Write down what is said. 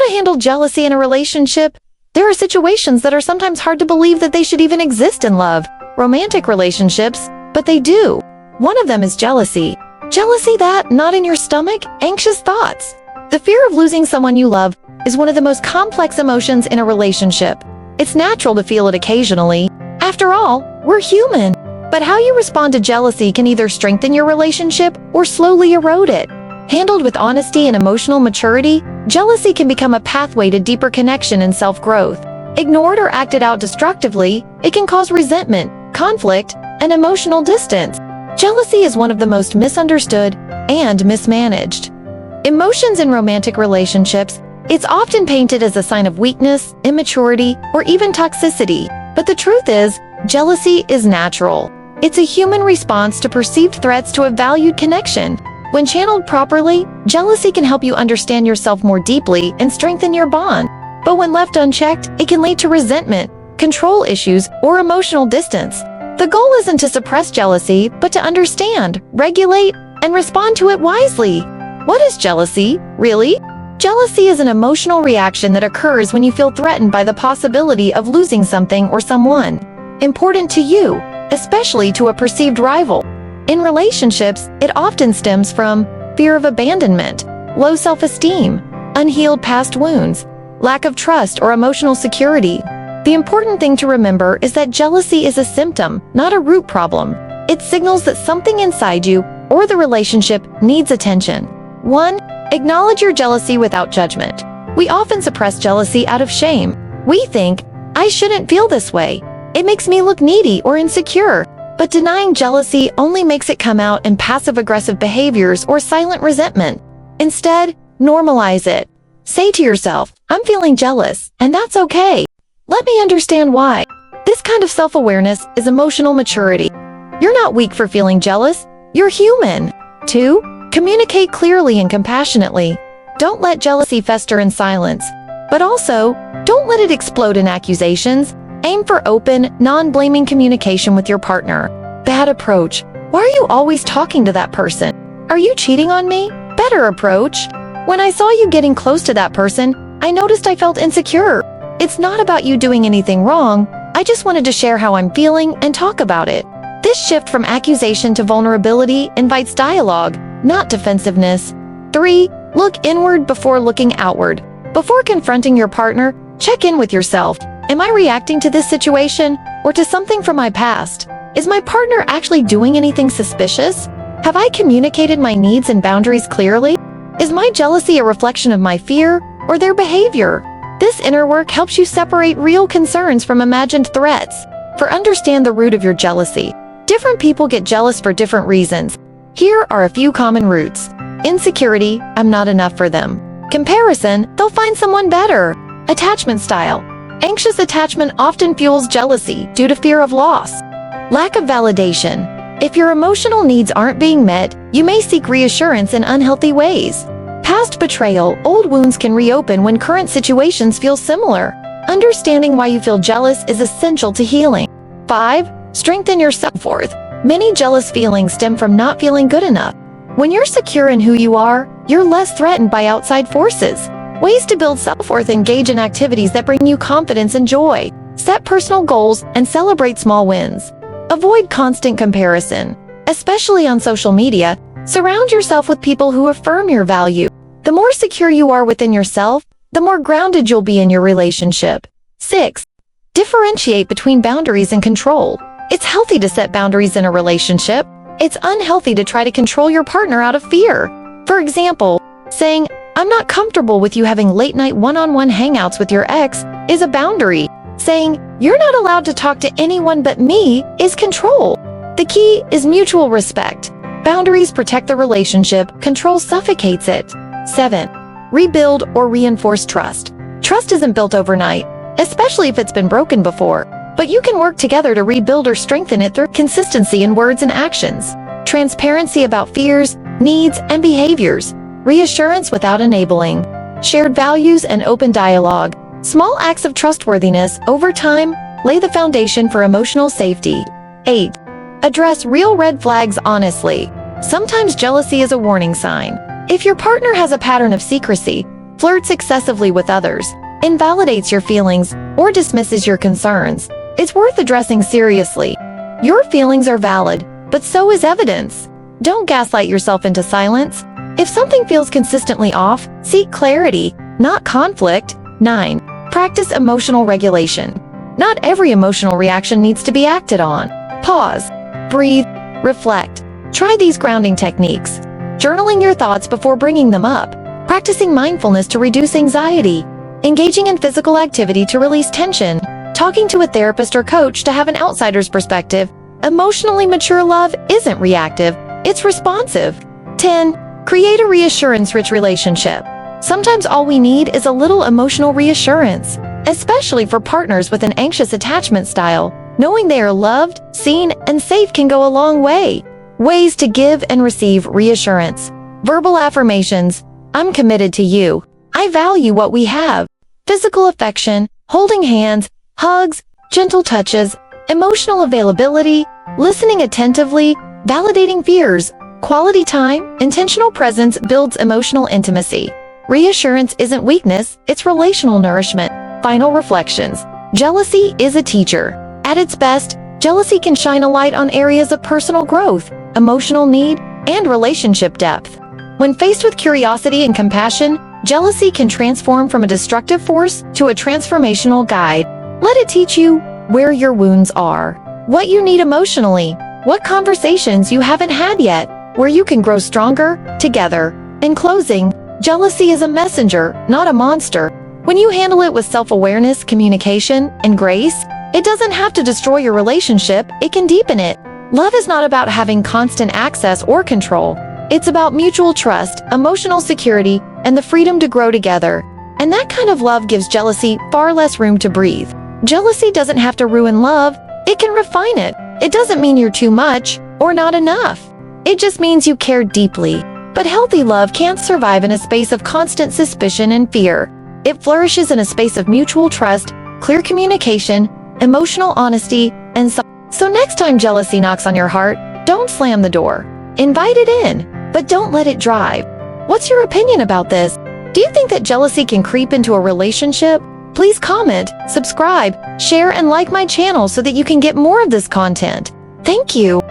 to handle jealousy in a relationship? There are situations that are sometimes hard to believe that they should even exist in love, romantic relationships, but they do. One of them is jealousy. Jealousy that, not in your stomach, anxious thoughts. The fear of losing someone you love is one of the most complex emotions in a relationship. It's natural to feel it occasionally. After all, we're human. But how you respond to jealousy can either strengthen your relationship or slowly erode it. Handled with honesty and emotional maturity, jealousy can become a pathway to deeper connection and self-growth. Ignored or acted out destructively, it can cause resentment, conflict, and emotional distance. Jealousy is one of the most misunderstood and mismanaged emotions in romantic relationships. It's often painted as a sign of weakness, immaturity, or even toxicity. But the truth is, jealousy is natural. It's a human response to perceived threats to a valued connection. When channeled properly, jealousy can help you understand yourself more deeply and strengthen your bond. But when left unchecked, it can lead to resentment, control issues, or emotional distance. The goal isn't to suppress jealousy, but to understand, regulate, and respond to it wisely. What is jealousy, really? Jealousy is an emotional reaction that occurs when you feel threatened by the possibility of losing something or someone important to you, especially to a perceived rival. In relationships, it often stems from fear of abandonment, low self-esteem, unhealed past wounds, lack of trust or emotional security. The important thing to remember is that jealousy is a symptom, not a root problem. It signals that something inside you or the relationship needs attention. 1. Acknowledge your jealousy without judgment. We often suppress jealousy out of shame. We think, I shouldn't feel this way. It makes me look needy or insecure. But denying jealousy only makes it come out in passive-aggressive behaviors or silent resentment. Instead, normalize it. Say to yourself, I'm feeling jealous, and that's okay. Let me understand why. This kind of self-awareness is emotional maturity. You're not weak for feeling jealous. You're human. 2. Communicate clearly and compassionately. Don't let jealousy fester in silence. But also, don't let it explode in accusations. Aim for open, non-blaming communication with your partner. Bad approach. Why are you always talking to that person? Are you cheating on me? Better approach. When I saw you getting close to that person, I noticed I felt insecure. It's not about you doing anything wrong. I just wanted to share how I'm feeling and talk about it. This shift from accusation to vulnerability invites dialogue, not defensiveness. 3. Look inward before looking outward. Before confronting your partner, check in with yourself. Am I reacting to this situation or to something from my past? Is my partner actually doing anything suspicious? Have I communicated my needs and boundaries clearly? Is my jealousy a reflection of my fear or their behavior? This inner work helps you separate real concerns from imagined threats. Understand the root of your jealousy. Different people get jealous for different reasons. Here are a few common roots. Insecurity, I'm not enough for them. Comparison, they'll find someone better. Attachment style. Anxious attachment often fuels jealousy due to fear of loss. Lack of validation. If your emotional needs aren't being met, you may seek reassurance in unhealthy ways. Past betrayal, old wounds can reopen when current situations feel similar. Understanding why you feel jealous is essential to healing. 5. Strengthen your self-worth. Many jealous feelings stem from not feeling good enough. When you're secure in who you are, you're less threatened by outside forces. Ways to build self-worth: engage in activities that bring you confidence and joy. Set personal goals and celebrate small wins. Avoid constant comparison. Especially on social media, surround yourself with people who affirm your value. The more secure you are within yourself, the more grounded you'll be in your relationship. 6. Differentiate between boundaries and control. It's healthy to set boundaries in a relationship. It's unhealthy to try to control your partner out of fear. For example, saying, I'm not comfortable with you having late-night one-on-one hangouts with your ex is a boundary. Saying, you're not allowed to talk to anyone but me is control. The key is mutual respect. Boundaries protect the relationship, control suffocates it. 7. Rebuild or reinforce trust. Trust isn't built overnight, especially if it's been broken before. But you can work together to rebuild or strengthen it through consistency in words and actions, transparency about fears, needs, and behaviors, reassurance without enabling, shared values and open dialogue. Small acts of trustworthiness over time lay the foundation for emotional safety. 8. Address real red flags honestly. Sometimes jealousy is a warning sign. If your partner has a pattern of secrecy, flirts excessively with others, invalidates your feelings, or dismisses your concerns, it's worth addressing seriously. Your feelings are valid, but so is evidence. Don't gaslight yourself into silence. If something feels consistently off, seek clarity, not conflict. 9. Practice emotional regulation. Not every emotional reaction needs to be acted on. Pause, breathe, reflect. Try these grounding techniques. Journaling your thoughts before bringing them up, practicing mindfulness to reduce anxiety, engaging in physical activity to release tension, talking to a therapist or coach to have an outsider's perspective. Emotionally mature love isn't reactive, it's responsive. 10. Create a reassurance-rich relationship. Sometimes all we need is a little emotional reassurance, especially for partners with an anxious attachment style. Knowing they are loved, seen, and safe can go a long way. Ways to give and receive reassurance. Verbal affirmations. I'm committed to you. I value what we have. Physical affection, holding hands, hugs, gentle touches, emotional availability, listening attentively, validating fears. Quality time, intentional presence builds emotional intimacy. Reassurance isn't weakness, it's relational nourishment. Final reflections. Jealousy is a teacher. At its best, jealousy can shine a light on areas of personal growth, emotional need, and relationship depth. When faced with curiosity and compassion, jealousy can transform from a destructive force to a transformational guide. Let it teach you where your wounds are, what you need emotionally, what conversations you haven't had yet, where you can grow stronger together. In closing, jealousy is a messenger, not a monster. When you handle it with self-awareness, communication, and grace, it doesn't have to destroy your relationship, it can deepen it. Love is not about having constant access or control. It's about mutual trust, emotional security, and the freedom to grow together. And that kind of love gives jealousy far less room to breathe. Jealousy doesn't have to ruin love, it can refine it. It doesn't mean you're too much or not enough. It just means you care deeply. But healthy love can't survive in a space of constant suspicion and fear. It flourishes in a space of mutual trust, clear communication, emotional honesty, and so next time jealousy knocks on your heart, don't slam the door. Invite it in, but don't let it drive. What's your opinion about this? Do you think that jealousy can creep into a relationship? Please comment, subscribe, share, and like my channel so that you can get more of this content. Thank you.